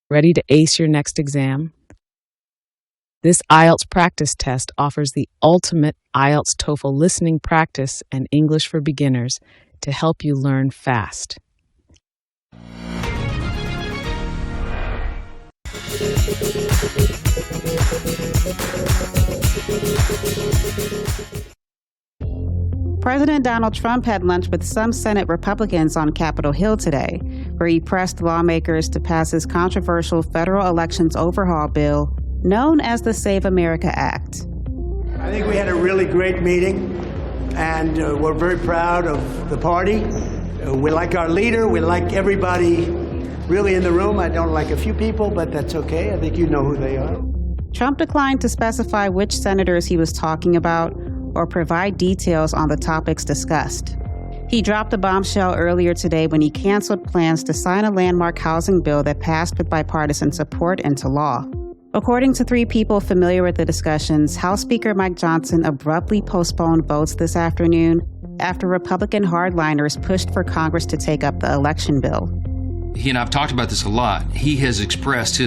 Ready to ace your next exam? This IELTS practice test offers the ultimate IELTS TOEFL listening practice and English for beginners to help you learn fast. President Donald Trump had lunch with some Senate Republicans on Capitol Hill today, where he pressed lawmakers to pass his controversial federal elections overhaul bill known as the Save America Act. I think we had a really great meeting, and we're very proud of the party. We like our leader. We like everybody really in the room. I don't like a few people, but that's okay. I think you know who they are. Trump declined to specify which senators he was talking about or provide details on the topics discussed. He dropped a bombshell earlier today when he canceled plans to sign a landmark housing bill that passed with bipartisan support into law. According to 3 people familiar with the discussions, House Speaker Mike Johnson abruptly postponed votes this afternoon after Republican hardliners pushed for Congress to take up the election bill. He and I have talked about this a lot. He has expressed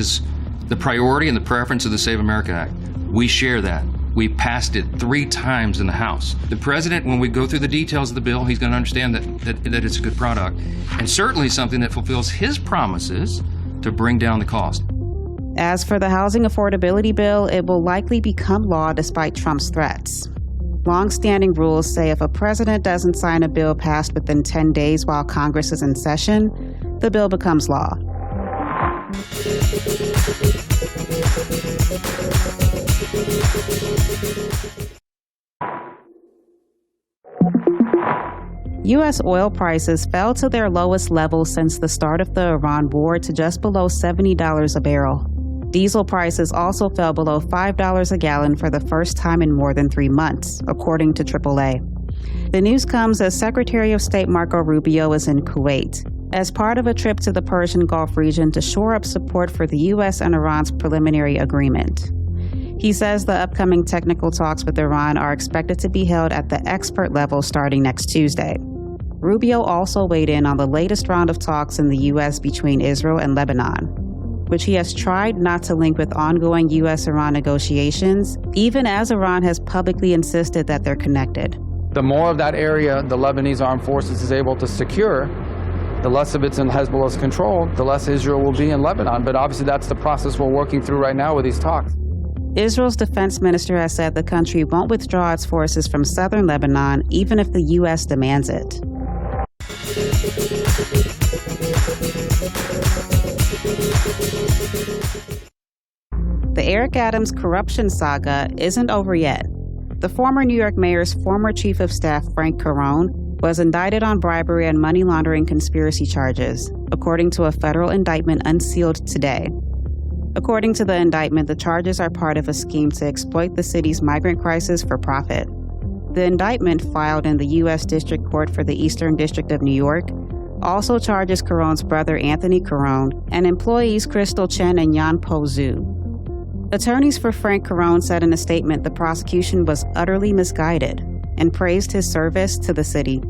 the priority and the preference of the Save America Act. We share that. We passed it 3 times in the House. The president, when we go through the details of the bill, he's going to understand that it's a good product, and certainly something that fulfills his promises to bring down the cost. As for the housing affordability bill, it will likely become law despite Trump's threats. Long-standing rules say if a president doesn't sign a bill passed within 10 days while Congress is in session, the bill becomes law. U.S. oil prices fell to their lowest level since the start of the Iran war to just below $70 a barrel. Diesel prices also fell below $5 a gallon for the first time in more than 3 months, according to AAA. The news comes as Secretary of State Marco Rubio is in Kuwait as part of a trip to the Persian Gulf region to shore up support for the U.S. and Iran's preliminary agreement. He says the upcoming technical talks with Iran are expected to be held at the expert level starting next Tuesday. Rubio also weighed in on the latest round of talks in the U.S. between Israel and Lebanon, which he has tried not to link with ongoing U.S.-Iran negotiations, even as Iran has publicly insisted that they're connected. The more of that area the Lebanese armed forces is able to secure, the less of it's in Hezbollah's control, the less Israel will be in Lebanon. But obviously that's the process we're working through right now with these talks. Israel's defense minister has said the country won't withdraw its forces from southern Lebanon, even if the U.S. demands it. The Eric Adams corruption saga isn't over yet. The former New York mayor's former chief of staff, Frank Carone, was indicted on bribery and money laundering conspiracy charges, according to a federal indictment unsealed today. According to the indictment, the charges are part of a scheme to exploit the city's migrant crisis for profit. The indictment, filed in the U.S. District Court for the Eastern District of New York, also charges Carone's brother Anthony Carone and employees Crystal Chen and Yan Po Zhu. Attorneys for Frank Carone said in a statement the prosecution was utterly misguided and praised his service to the city.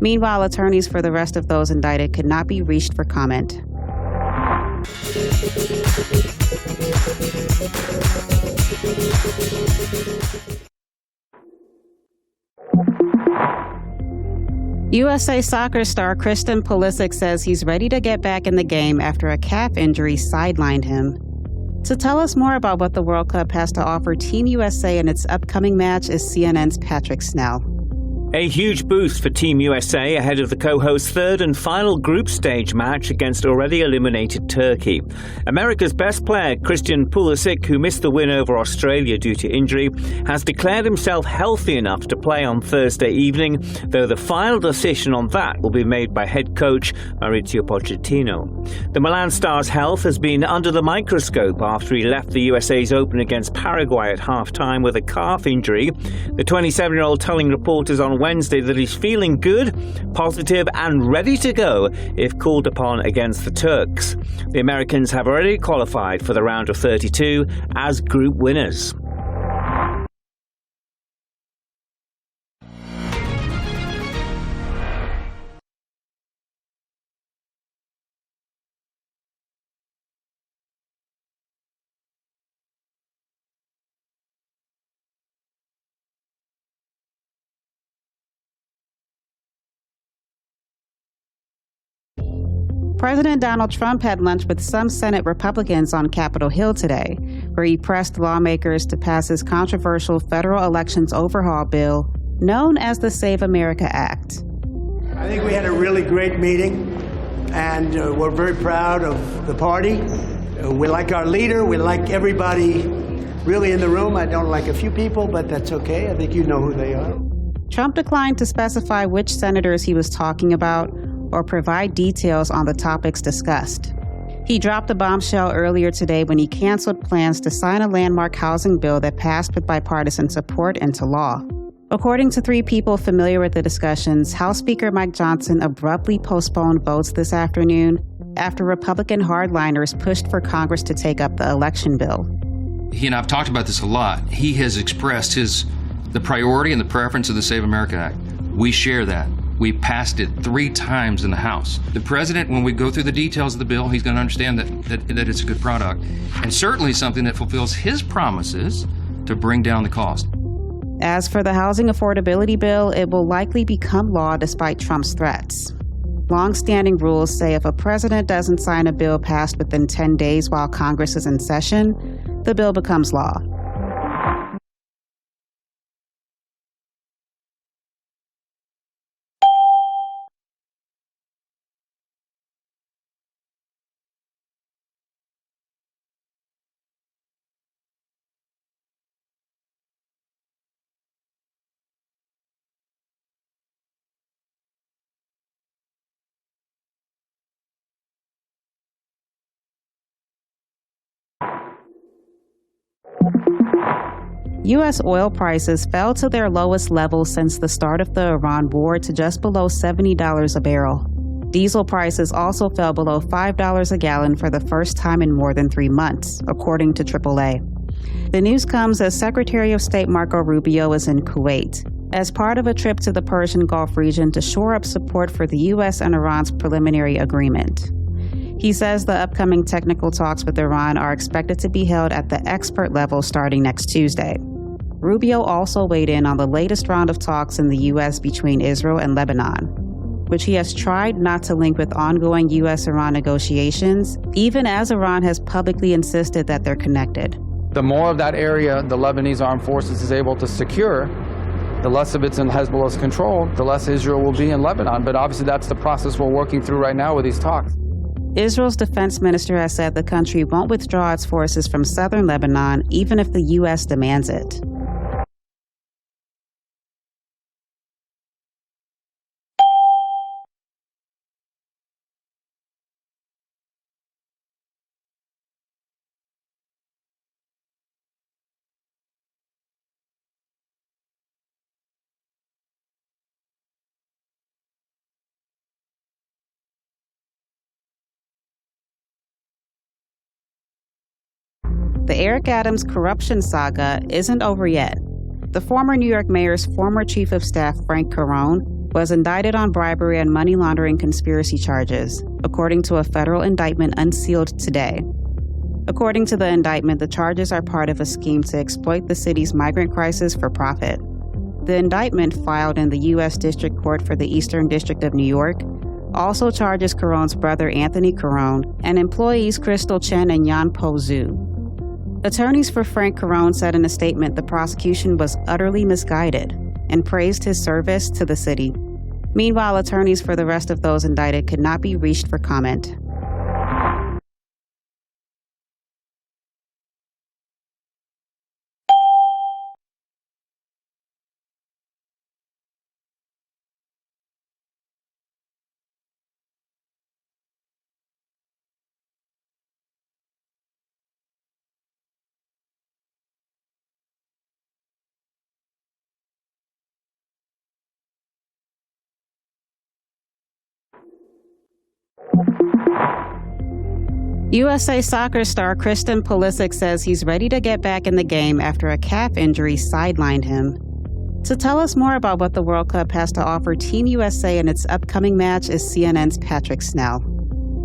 Meanwhile, attorneys for the rest of those indicted could not be reached for comment. USA Soccer star Christian Pulisic says he's ready to get back in the game after a calf injury sidelined him. To tell us more about what the World Cup has to offer Team USA in its upcoming match is CNN's Patrick Snell. A huge boost for Team USA ahead of the co-host's third and final group stage match against already eliminated Turkey. America's best player, Christian Pulisic, who missed the win over Australia due to injury, has declared himself healthy enough to play on Thursday evening, though the final decision on that will be made by head coach Mauricio Pochettino. The Milan star's health has been under the microscope after he left the USA's Open against Paraguay at half-time with a calf injury. The 27-year-old telling reporters on Wednesday that he's feeling good, positive and ready to go if called upon against the Turks. The Americans have already qualified for the round of 32 as group winners. President Donald Trump had lunch with some Senate Republicans on Capitol Hill today, where he pressed lawmakers to pass his controversial federal elections overhaul bill known as the Save America Act. I think we had a really great meeting, and we're very proud of the party. We like our leader. We like everybody really in the room. I don't like a few people, but that's okay. I think you know who they are. Trump declined to specify which senators he was talking about or provide details on the topics discussed. He dropped a bombshell earlier today when he canceled plans to sign a landmark housing bill that passed with bipartisan support into law. According to three people familiar with the discussions, House Speaker Mike Johnson abruptly postponed votes this afternoon after Republican hardliners pushed for Congress to take up the election bill. He and I have talked about this a lot. He has expressed the priority and the preference of the Save America Act. We share that. We passed it 3 times in the House. The president, when we go through the details of the bill, he's going to understand that it's a good product, and certainly something that fulfills his promises to bring down the cost. As for the housing affordability bill, it will likely become law despite Trump's threats. Long-standing rules say if a president doesn't sign a bill passed within 10 days while Congress is in session, the bill becomes law. U.S. oil prices fell to their lowest level since the start of the Iran war to just below $70 a barrel. Diesel prices also fell below $5 a gallon for the first time in more than 3 months, according to AAA. The news comes as Secretary of State Marco Rubio is in Kuwait, as part of a trip to the Persian Gulf region to shore up support for the U.S. and Iran's preliminary agreement. He says the upcoming technical talks with Iran are expected to be held at the expert level starting next Tuesday. Rubio also weighed in on the latest round of talks in the U.S. between Israel and Lebanon, which he has tried not to link with ongoing U.S.-Iran negotiations, even as Iran has publicly insisted that they're connected. The more of that area the Lebanese armed forces is able to secure, the less of it's in Hezbollah's control, the less Israel will be in Lebanon. But obviously that's the process we're working through right now with these talks. Israel's defense minister has said the country won't withdraw its forces from southern Lebanon, even if the U.S. demands it. The Eric Adams corruption saga isn't over yet. The former New York mayor's former chief of staff, Frank Carone, was indicted on bribery and money laundering conspiracy charges, according to a federal indictment unsealed today. According to the indictment, the charges are part of a scheme to exploit the city's migrant crisis for profit. The indictment, filed in the U.S. District Court for the Eastern District of New York, also charges Carone's brother Anthony Carone and employees Crystal Chen and Yan-Po Zhu. Attorneys for Frank Carone said in a statement the prosecution was utterly misguided and praised his service to the city. Meanwhile, attorneys for the rest of those indicted could not be reached for comment. USA soccer star Christian Pulisic says he's ready to get back in the game after a calf injury sidelined him. To tell us more about what the World Cup has to offer Team USA in its upcoming match is CNN's Patrick Snell.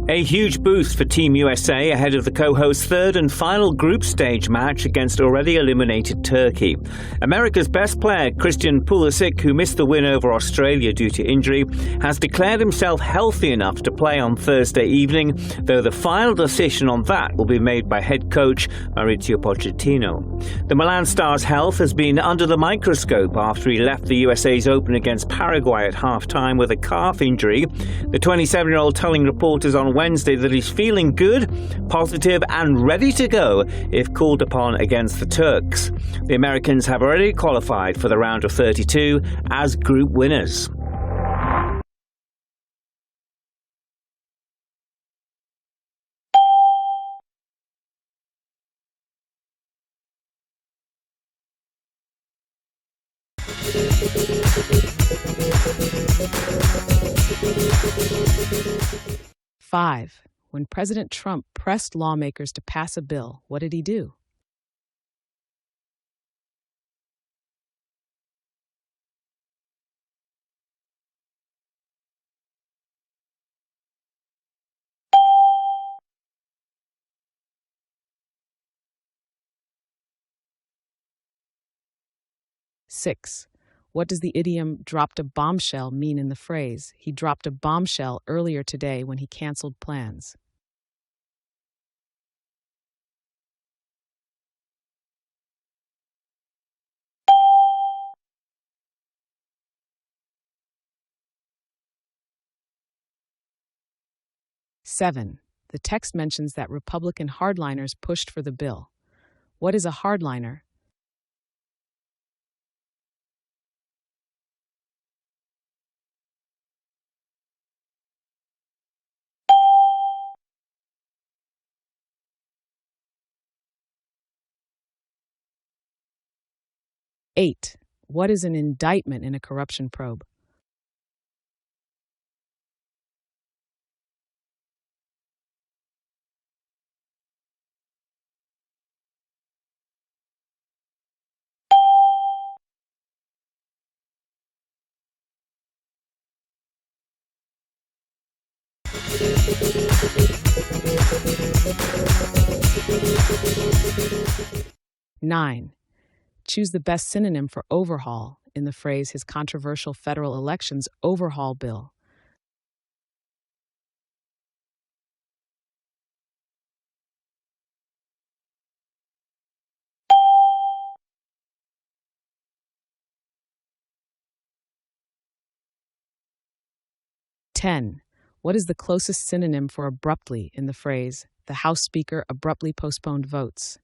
A huge boost for Team USA ahead of the co-host's third and final group stage match against already eliminated Turkey. America's best player, Christian Pulisic, who missed the win over Australia due to injury, has declared himself healthy enough to play on Thursday evening, though the final decision on that will be made by head coach Mauricio Pochettino. The Milan star's health has been under the microscope after he left the USA's Open against Paraguay at half-time with a calf injury. The 27-year-old telling reporters on Wednesday that he's feeling good, positive and ready to go if called upon against the Turks. The Americans have already qualified for the round of 32 as group winners. Five. When President Trump pressed lawmakers to pass a bill, what did he do? Six. What does the idiom dropped a bombshell mean in the phrase, he dropped a bombshell earlier today when he canceled plans? Seven. The text mentions that Republican hardliners pushed for the bill. What is a hardliner? Eight. What is an indictment in a corruption probe? Nine. Choose the best synonym for overhaul in the phrase his controversial federal elections overhaul bill. Ten. What is the closest synonym for abruptly in the phrase the House Speaker abruptly postponed votes?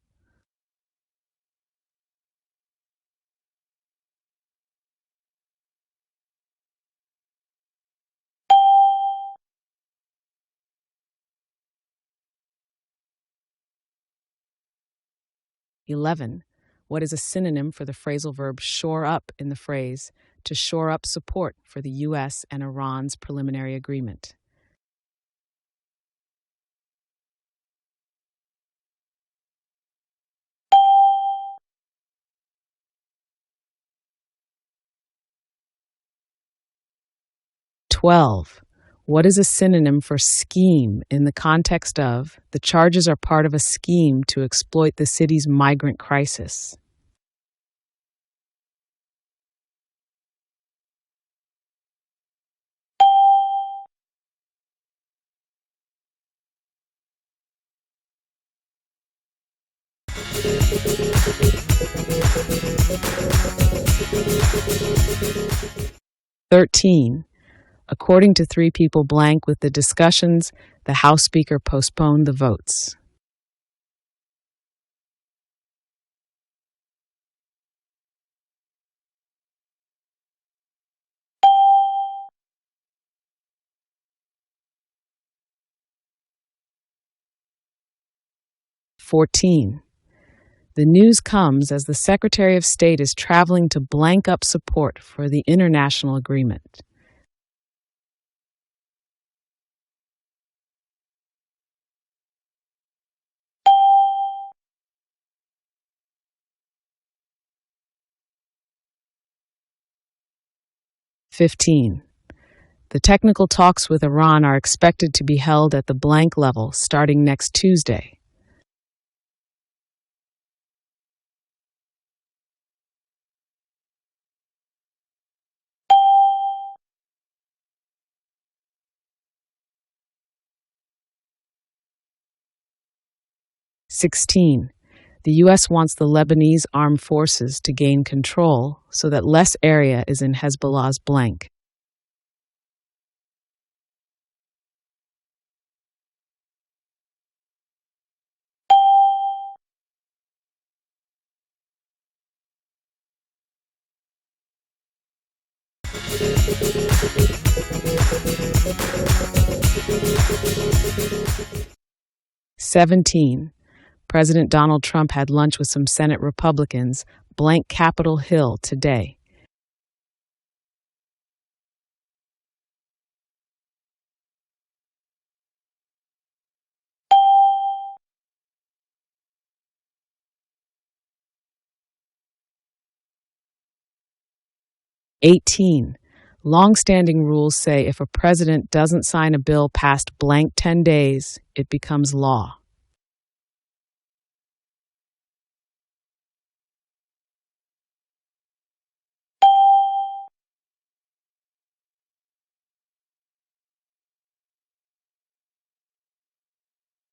(11) What is a synonym for the phrasal verb shore up in the phrase to shore up support for the U.S. and Iran's preliminary agreement? (12) What is a synonym for scheme in the context of the charges are part of a scheme to exploit the city's migrant crisis? (13) According to three people blank with the discussions, the House Speaker postponed the votes. (14) The news comes as the Secretary of State is traveling to blank up support for the international agreement. (15) The technical talks with Iran are expected to be held at the blank level starting next Tuesday. (16) The U.S. wants the Lebanese armed forces to gain control so that less area is in Hezbollah's blank. (17) President Donald Trump had lunch with some Senate Republicans, blank Capitol Hill, today. (18) Long-standing rules say if a president doesn't sign a bill past blank 10 days, it becomes law.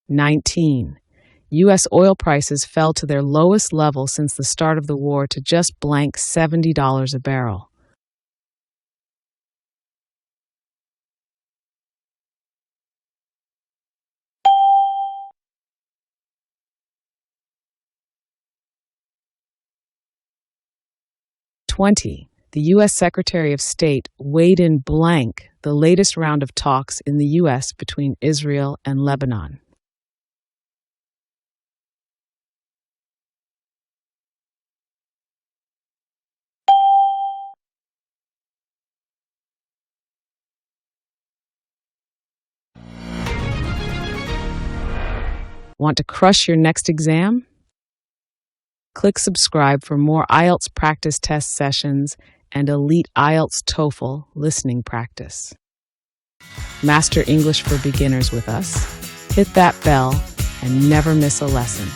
(19) U.S. oil prices fell to their lowest level since the start of the war to just blank $70 a barrel. (20) The U.S. Secretary of State weighed in blank the latest round of talks in the U.S. between Israel and Lebanon. Want to crush your next exam? Click subscribe for more IELTS practice test sessions and elite IELTS TOEFL listening practice. Master English for beginners with us. Hit that bell and never miss a lesson.